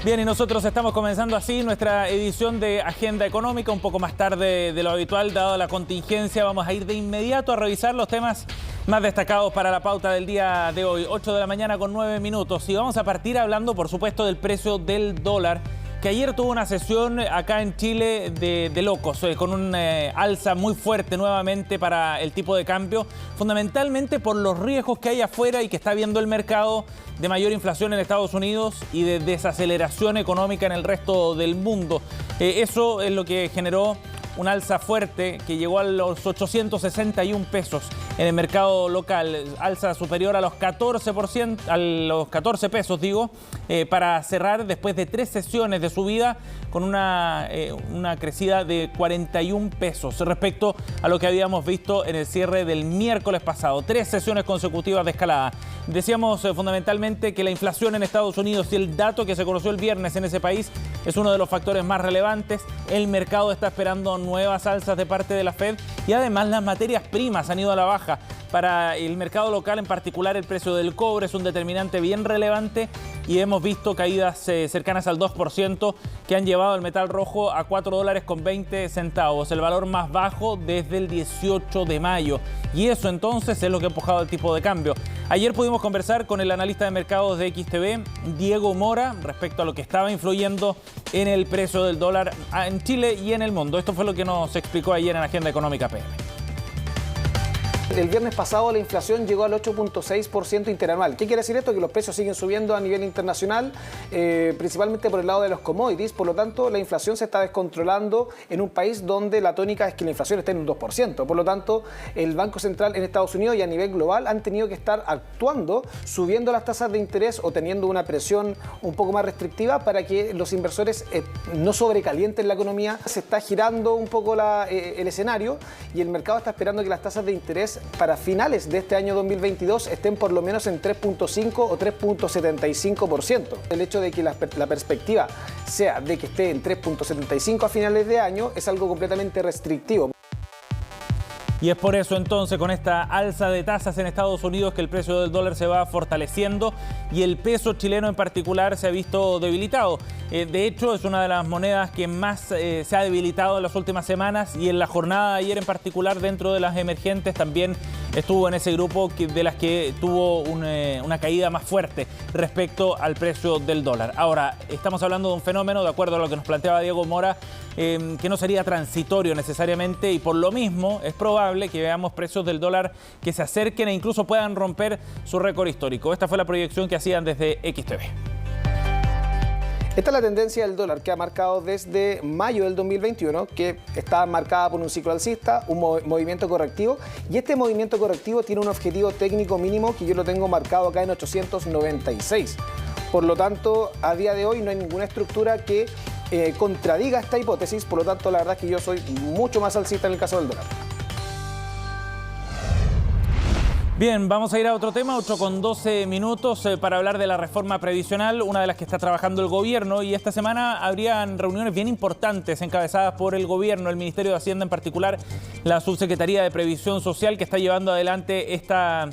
Bien, y nosotros estamos comenzando así nuestra edición de Agenda Económica, un poco más tarde de lo habitual, dado la contingencia. Vamos a ir de inmediato a revisar los temas más destacados para la pauta del día de hoy, 8 de la mañana con 9 minutos. Y vamos a partir hablando, por supuesto, del precio del dólar, que ayer tuvo una sesión acá en Chile de locos, con un alza muy fuerte nuevamente para el tipo de cambio, fundamentalmente por los riesgos que hay afuera y que está viendo el mercado de mayor inflación en Estados Unidos y de desaceleración económica en el resto del mundo. Eso es lo que generó un alza fuerte que llegó a los 861 pesos en el mercado local, alza superior a los 14%, a los 14 pesos para cerrar después de 3 sesiones de subida con una crecida de 41 pesos respecto a lo que habíamos visto en el cierre del miércoles pasado. 3 sesiones consecutivas de escalada. Decíamos fundamentalmente que la inflación en Estados Unidos y el dato que se conoció el viernes en ese país es uno de los factores más relevantes. El mercado está esperando nuevas alzas de parte de la Fed y además las materias primas han ido a la baja. Para el mercado local en particular, el precio del cobre es un determinante bien relevante y hemos visto caídas cercanas al 2% que han llevado el metal rojo a $4.20, el valor más bajo desde el 18 de mayo. Y eso entonces es lo que ha empujado el tipo de cambio. Ayer pudimos conversar con el analista de mercados de XTV, Diego Mora, respecto a lo que estaba influyendo en el precio del dólar en Chile y en el mundo. Esto fue lo que nos explicó ayer en Agenda Económica PM. El viernes pasado la inflación llegó al 8.6% interanual. ¿Qué quiere decir esto? Que los precios siguen subiendo a nivel internacional, principalmente por el lado de los commodities. Por lo tanto, la inflación se está descontrolando en un país donde la tónica es que la inflación está en un 2%. Por lo tanto, el Banco Central en Estados Unidos y a nivel global han tenido que estar actuando, subiendo las tasas de interés o teniendo una presión un poco más restrictiva para que los inversores no sobrecalienten la economía. Se está girando un poco el escenario y el mercado está esperando que las tasas de interés para finales de este año 2022 estén por lo menos en 3.5 o 3.75%. El hecho de que la perspectiva sea de que esté en 3.75 a finales de año es algo completamente restrictivo. Y es por eso entonces, con esta alza de tasas en Estados Unidos, que el precio del dólar se va fortaleciendo y el peso chileno en particular se ha visto debilitado. De hecho, es una de las monedas que más se ha debilitado en las últimas semanas y en la jornada de ayer en particular, dentro de las emergentes, también estuvo en ese grupo de las que tuvo una caída más fuerte respecto al precio del dólar. Ahora, estamos hablando de un fenómeno, de acuerdo a lo que nos planteaba Diego Mora, que no sería transitorio necesariamente y por lo mismo es probable que veamos precios del dólar que se acerquen e incluso puedan romper su récord histórico. Esta fue la proyección que hacían desde XTV. Esta es la tendencia del dólar que ha marcado desde mayo del 2021, que está marcada por un ciclo alcista, un movimiento correctivo, y este movimiento correctivo tiene un objetivo técnico mínimo que yo lo tengo marcado acá en 896. Por lo tanto, a día de hoy no hay ninguna estructura que contradiga esta hipótesis, por lo tanto la verdad es que yo soy mucho más alcista en el caso del dólar. Bien, vamos a ir a otro tema, 8 con 12 minutos, para hablar de la reforma previsional, una de las que está trabajando el gobierno, y esta semana habrían reuniones bien importantes encabezadas por el gobierno, el Ministerio de Hacienda en particular, la Subsecretaría de Previsión Social, que está llevando adelante esta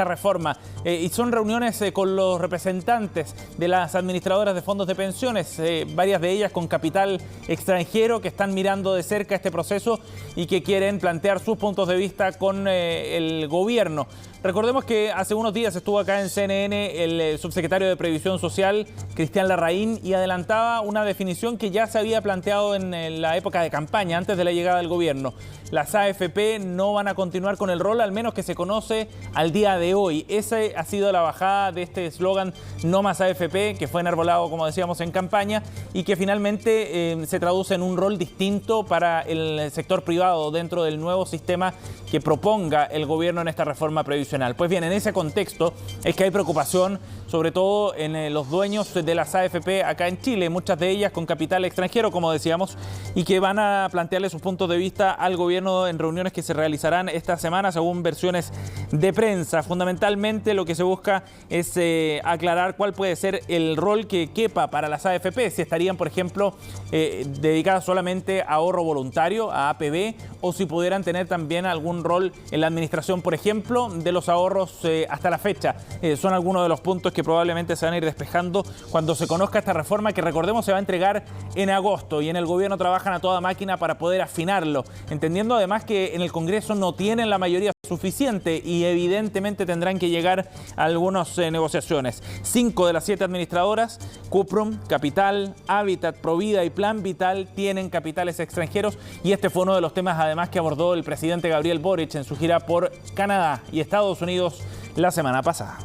reforma. Y son reuniones con los representantes de las administradoras de fondos de pensiones, varias de ellas con capital extranjero, que están mirando de cerca este proceso y que quieren plantear sus puntos de vista con el gobierno. Recordemos que hace unos días estuvo acá en CNN el subsecretario de Previsión Social, Cristian Larraín, y adelantaba una definición que ya se había planteado en la época de campaña, antes de la llegada del gobierno. Las AFP no van a continuar con el rol, al menos que se conoce al día de hoy. Esa ha sido la bajada de este eslogan "No más AFP", que fue enarbolado, como decíamos, en campaña, y que finalmente se traduce en un rol distinto para el sector privado dentro del nuevo sistema que proponga el gobierno en esta reforma previsional. Pues bien, en ese contexto es que hay preocupación, sobre todo en los dueños de las AFP acá en Chile, muchas de ellas con capital extranjero, como decíamos, y que van a plantearle sus puntos de vista al gobierno en reuniones que se realizarán esta semana, según versiones de prensa. Fundamentalmente lo que se busca es aclarar cuál puede ser el rol que quepa para las AFP, si estarían, por ejemplo, dedicadas solamente a ahorro voluntario, a APB, o si pudieran tener también algún rol en la administración, por ejemplo, de los ahorros hasta la fecha. Son algunos de los puntos que probablemente se van a ir despejando cuando se conozca esta reforma, que recordemos se va a entregar en agosto, y en el gobierno trabajan a toda máquina para poder afinarlo, entendiendo además que en el Congreso no tienen la mayoría suficiente y evidentemente tendrán que llegar a algunas negociaciones. 5 de las 7 administradoras, Cuprum, Capital, Habitat, Provida y Plan Vital, tienen capitales extranjeros, y este fue uno de los temas además que abordó el presidente Gabriel Boric en su gira por Canadá y Estados Unidos la semana pasada.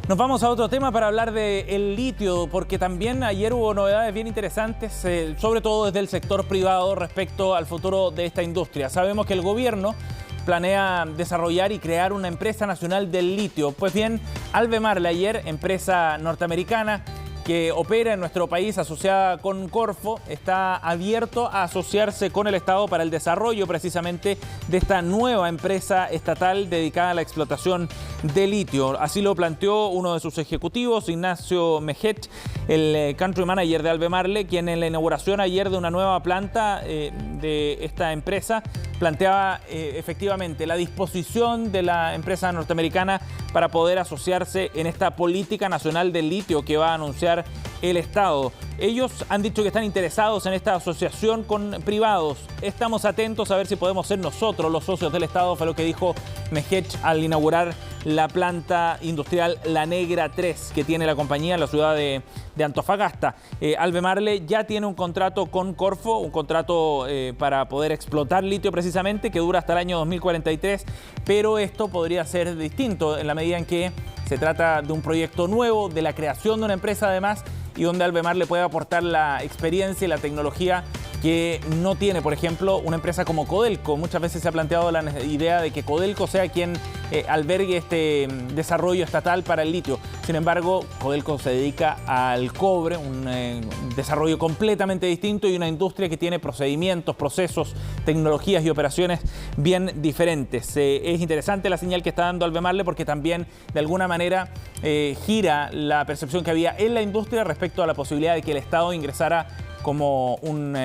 Nos vamos a otro tema para hablar del litio, porque también ayer hubo novedades bien interesantes, sobre todo desde el sector privado respecto al futuro de esta industria. Sabemos que el gobierno planea desarrollar y crear una empresa nacional del litio. Pues bien, Albemarle ayer, empresa norteamericana que opera en nuestro país asociada con Corfo, está abierto a asociarse con el Estado para el desarrollo precisamente de esta nueva empresa estatal dedicada a la explotación de litio. Así lo planteó uno de sus ejecutivos, Ignacio Mejet, el country manager de Albemarle, quien en la inauguración ayer de una nueva planta de esta empresa planteaba efectivamente la disposición de la empresa norteamericana para poder asociarse en esta política nacional del litio que va a anunciar el Estado. Ellos han dicho que están interesados en esta asociación con privados. Estamos atentos a ver si podemos ser nosotros los socios del Estado, fue lo que dijo Mejet al inaugurar la planta industrial La Negra 3 que tiene la compañía en la ciudad de Antofagasta. Albemarle ya tiene un contrato con Corfo, un contrato para poder explotar litio precisamente, que dura hasta el año 2043, pero esto podría ser distinto en la medida en que se trata de un proyecto nuevo, de la creación de una empresa además, y donde Albemarle puede aportar la experiencia y la tecnología que no tiene, por ejemplo, una empresa como Codelco. Muchas veces se ha planteado la idea de que Codelco sea quien albergue este desarrollo estatal para el litio. Sin embargo, Codelco se dedica al cobre, un desarrollo completamente distinto y una industria que tiene procedimientos, procesos, tecnologías y operaciones bien diferentes. Es interesante la señal que está dando Albemarle porque también de alguna manera gira la percepción que había en la industria respecto a la posibilidad de que el Estado ingresara como un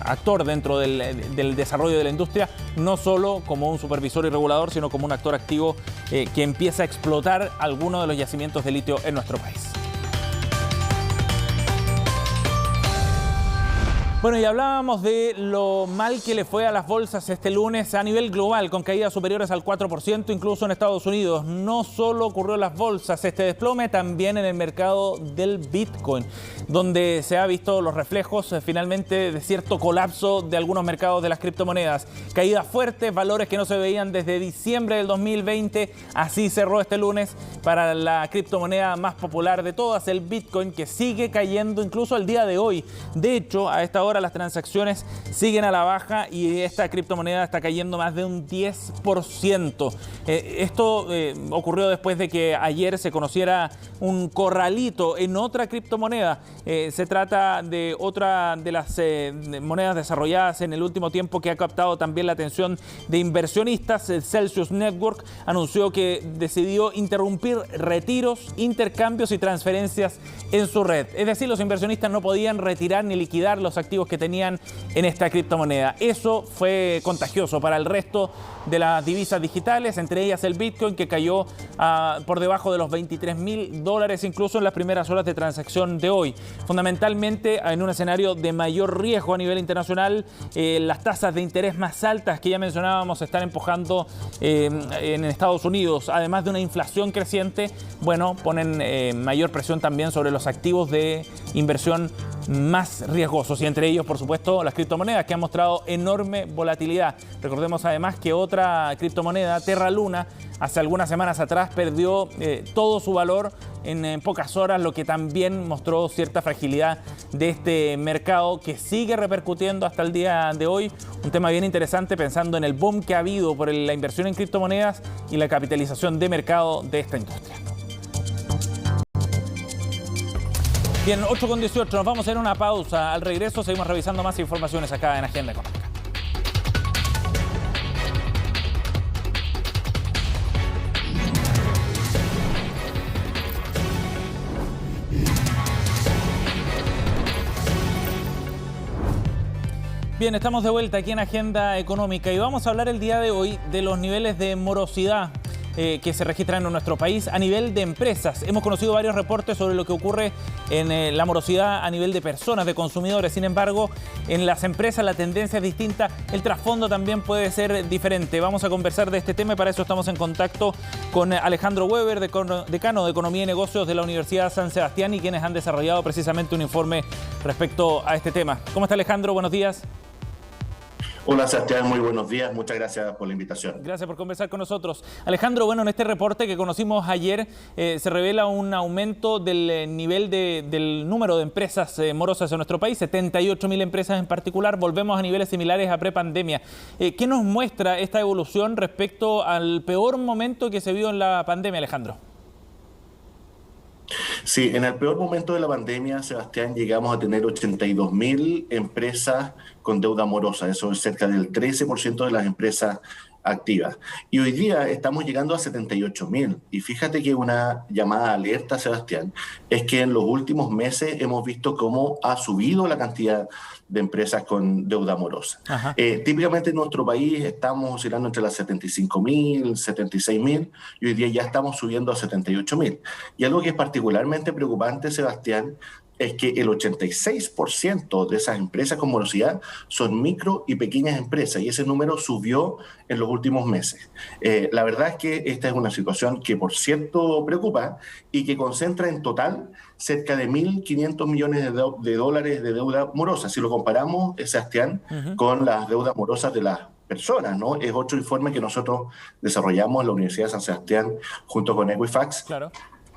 actor dentro del desarrollo de la industria, no solo como un supervisor y regulador, sino como un actor activo que empieza a explotar algunos de los yacimientos de litio en nuestro país. Bueno, y hablábamos de lo mal que le fue a las bolsas este lunes a nivel global, con caídas superiores al 4%, incluso en Estados Unidos. No solo ocurrió en las bolsas, este desplome también en el mercado del Bitcoin, donde se ha visto los reflejos finalmente de cierto colapso de algunos mercados de las criptomonedas. Caídas fuertes, valores que no se veían desde diciembre del 2020. Así cerró este lunes para la criptomoneda más popular de todas, el Bitcoin, que sigue cayendo incluso al día de hoy. De hecho, a esta hora las transacciones siguen a la baja y esta criptomoneda está cayendo más de un 10%. Esto ocurrió después de que ayer se conociera un corralito en otra criptomoneda. Se trata de otra de las monedas desarrolladas en el último tiempo que ha captado también la atención de inversionistas. El Celsius Network anunció que decidió interrumpir retiros, intercambios y transferencias en su red. Es decir, los inversionistas no podían retirar ni liquidar los activos que tenían en esta criptomoneda. Eso fue contagioso para el resto de las divisas digitales, entre ellas el Bitcoin, que cayó por debajo de los $23.000 incluso en las primeras horas de transacción de hoy. Fundamentalmente en un escenario de mayor riesgo a nivel internacional, las tasas de interés más altas que ya mencionábamos están empujando en Estados Unidos, además de una inflación creciente, bueno, ponen mayor presión también sobre los activos de inversión más riesgosos, y entre ellos, por supuesto, las criptomonedas, que han mostrado enorme volatilidad. Recordemos además que otra criptomoneda, Terra Luna, hace algunas semanas atrás perdió todo su valor en pocas horas, lo que también mostró cierta fragilidad de este mercado que sigue repercutiendo hasta el día de hoy. Un tema bien interesante pensando en el boom que ha habido por la inversión en criptomonedas y la capitalización de mercado de esta industria. Bien, 8:18, nos vamos a hacer una pausa. Al regreso seguimos revisando más informaciones acá en Agenda Económica. Bien, estamos de vuelta aquí en Agenda Económica y vamos a hablar el día de hoy de los niveles de morosidad que se registran en nuestro país a nivel de empresas. Hemos conocido varios reportes sobre lo que ocurre en la morosidad a nivel de personas, de consumidores. Sin embargo, en las empresas la tendencia es distinta, el trasfondo también puede ser diferente. Vamos a conversar de este tema y para eso estamos en contacto con Alejandro Weber, decano de Economía y Negocios de la Universidad San Sebastián, y quienes han desarrollado precisamente un informe respecto a este tema. ¿Cómo está, Alejandro? Buenos días. Hola, Sebastián, muy buenos días. Muchas gracias por la invitación. Gracias por conversar con nosotros. Alejandro, bueno, en este reporte que conocimos ayer se revela un aumento del nivel del número de empresas morosas en nuestro país, 78.000 empresas en particular. Volvemos a niveles similares a prepandemia. ¿Qué nos muestra esta evolución respecto al peor momento que se vio en la pandemia, Alejandro? Sí, en el peor momento de la pandemia, Sebastián, llegamos a tener 82.000 empresas con deuda morosa. Eso es cerca del 13% de las empresas activas. Y hoy día estamos llegando a 78.000. Y fíjate que una llamada de alerta, Sebastián, es que en los últimos meses hemos visto cómo ha subido la cantidad de empresas con deuda morosa. Típicamente en nuestro país estamos oscilando entre las 75.000, 76.000 y hoy día ya estamos subiendo a 78.000. Y algo que es particularmente preocupante, Sebastián, es que el 86% de esas empresas con morosidad son micro y pequeñas empresas y ese número subió en los últimos meses. La verdad es que esta es una situación que, por cierto, preocupa y que concentra en total cerca de 1.500 millones de dólares de deuda morosa. Si lo comparamos, Sebastián, con las deudas morosas de las personas, ¿no? Es otro informe que nosotros desarrollamos en la Universidad de San Sebastián junto con Equifax. Claro.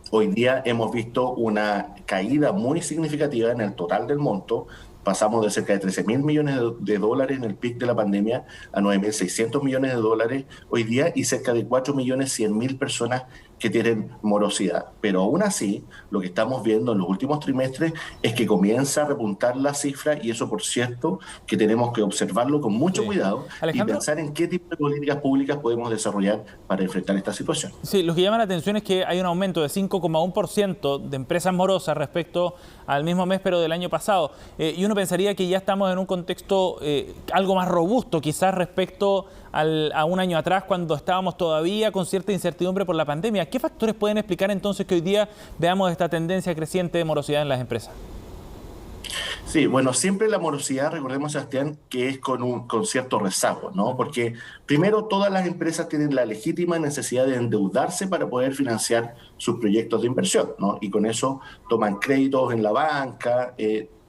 Hoy día hemos visto una caída muy significativa en el total del monto. Pasamos de cerca de 13.000 millones de dólares en el pic de la pandemia a 9.600 millones de dólares hoy día y cerca de 4.100.000 personas que tienen morosidad. Pero aún así, lo que estamos viendo en los últimos trimestres es que comienza a repuntar la cifra y eso, por cierto, que tenemos que observarlo con mucho cuidado y pensar en qué tipo de políticas públicas podemos desarrollar para enfrentar esta situación. Sí, lo que llama la atención es que hay un aumento de 5,1% de empresas morosas respecto al mismo mes, pero del año pasado. Y uno pensaría que ya estamos en un contexto algo más robusto, quizás respecto a un año atrás, cuando estábamos todavía con cierta incertidumbre por la pandemia. ¿Qué factores pueden explicar entonces que hoy día veamos esta tendencia creciente de morosidad en las empresas? Sí, bueno, siempre la morosidad, recordemos, Sebastián, que es con cierto rezago, ¿no? Porque primero todas las empresas tienen la legítima necesidad de endeudarse para poder financiar sus proyectos de inversión, ¿no? Y con eso toman créditos en la banca,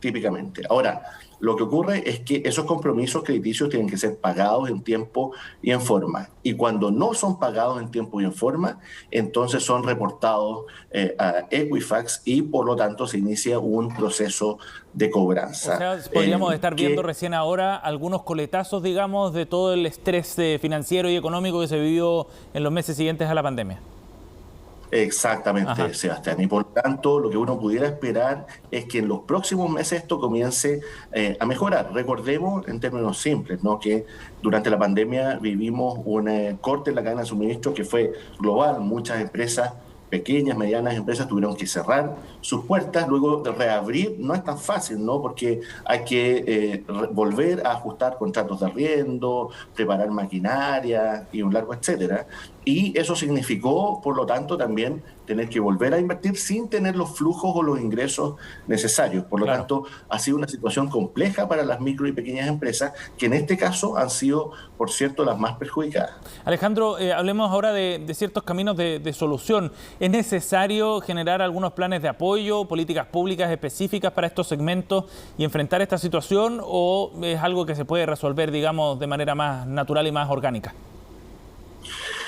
típicamente. Ahora, lo que ocurre es que esos compromisos crediticios tienen que ser pagados en tiempo y en forma. Y cuando no son pagados en tiempo y en forma, entonces son reportados a Equifax y por lo tanto se inicia un proceso de cobranza. O sea, podríamos estar viendo recién ahora algunos coletazos, digamos, de todo el estrés financiero y económico que se vivió en los meses siguientes a la pandemia. Exactamente, Sebastián. Y por tanto, lo que uno pudiera esperar es que en los próximos meses esto comience a mejorar. Recordemos, en términos simples, ¿no?, que durante la pandemia vivimos un corte en la cadena de suministro que fue global. Muchas empresas, pequeñas, medianas empresas, tuvieron que cerrar sus puertas. Luego de reabrir no es tan fácil, ¿no?, porque hay que volver a ajustar contratos de arriendo, preparar maquinaria y un largo etcétera. Y eso significó, por lo tanto, también tener que volver a invertir sin tener los flujos o los ingresos necesarios. Por lo tanto, ha sido una situación compleja para las micro y pequeñas empresas, que en este caso han sido, por cierto, las más perjudicadas. Alejandro, hablemos ahora de ciertos caminos de solución. ¿Es necesario generar algunos planes de apoyo, políticas públicas específicas para estos segmentos y enfrentar esta situación, o es algo que se puede resolver, digamos, de manera más natural y más orgánica?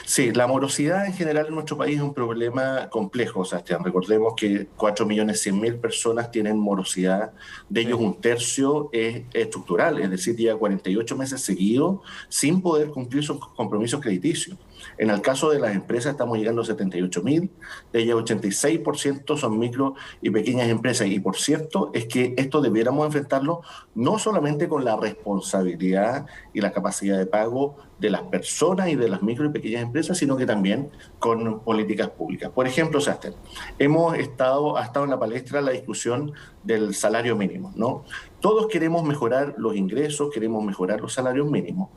Sí, la morosidad en general en nuestro país es un problema complejo, Sebastián. Recordemos que 4.100.000 personas tienen morosidad, de ellos un tercio es estructural, es decir, lleva 48 meses seguidos sin poder cumplir sus compromisos crediticios. En el caso de las empresas estamos llegando a 78.000, de ellas 86% son micro y pequeñas empresas. Y por cierto, es que esto debiéramos enfrentarlo no solamente con la responsabilidad y la capacidad de pago de las personas y de las micro y pequeñas empresas, sino que también con políticas públicas. Por ejemplo, Sebastián, ha estado en la palestra la discusión del salario mínimo, ¿no? Todos queremos mejorar los ingresos, queremos mejorar los salarios mínimos,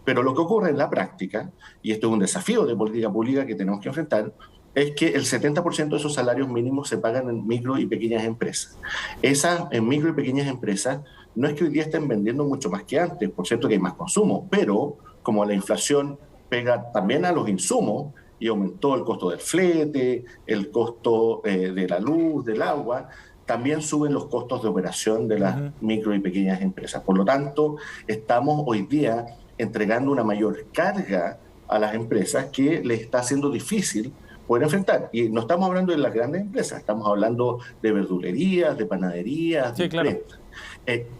pero lo que ocurre en la práctica, y esto es un desafío de política pública que tenemos que enfrentar, es que el 70% de esos salarios mínimos se pagan en micro y pequeñas empresas. Esas en micro y pequeñas empresas no es que hoy día estén vendiendo mucho más que antes, por cierto que hay más consumo, pero como la inflación pega también a los insumos y aumentó el costo del flete, el costo de la luz, del agua, también suben los costos de operación de las micro y pequeñas empresas. Por lo tanto, estamos hoy día entregando una mayor carga a las empresas que les está haciendo difícil poder enfrentar. Y no estamos hablando de las grandes empresas, estamos hablando de verdulerías, de panaderías, de imprentas.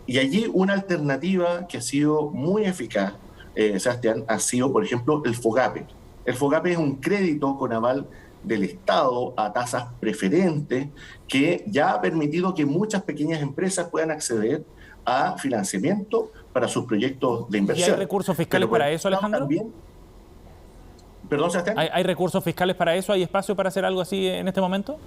Y allí una alternativa que ha sido muy eficaz, Sebastián, ha sido, por ejemplo, el FOGAPE. El FOGAPE es un crédito con aval del Estado a tasas preferentes que ya ha permitido que muchas pequeñas empresas puedan acceder a financiamiento para sus proyectos de inversión. ¿Y hay recursos fiscales para eso, Alejandro? También, ¿perdón, Sebastián? ¿Hay recursos fiscales para eso? ¿Hay espacio para hacer algo así en este momento?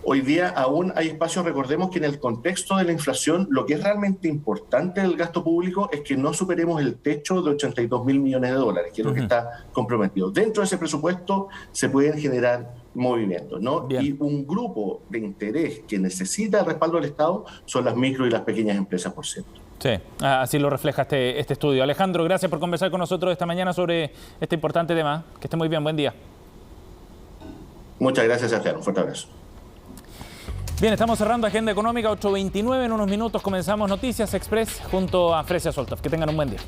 Hoy día aún hay espacio. Recordemos que en el contexto de la inflación, lo que es realmente importante del gasto público es que no superemos el techo de 82.000 millones de dólares, que es lo que está comprometido. Dentro de ese presupuesto se pueden generar movimientos, ¿no? Bien. Y un grupo de interés que necesita el respaldo del Estado son las micro y las pequeñas empresas, por cierto. Sí, así lo refleja este estudio. Alejandro, gracias por conversar con nosotros esta mañana sobre este importante tema. Que esté muy bien, buen día. Muchas gracias, Sebastián. Un fuerte abrazo. Bien, estamos cerrando Agenda Económica 8:29. En unos minutos comenzamos Noticias Express junto a Fresia Soltov. Que tengan un buen día.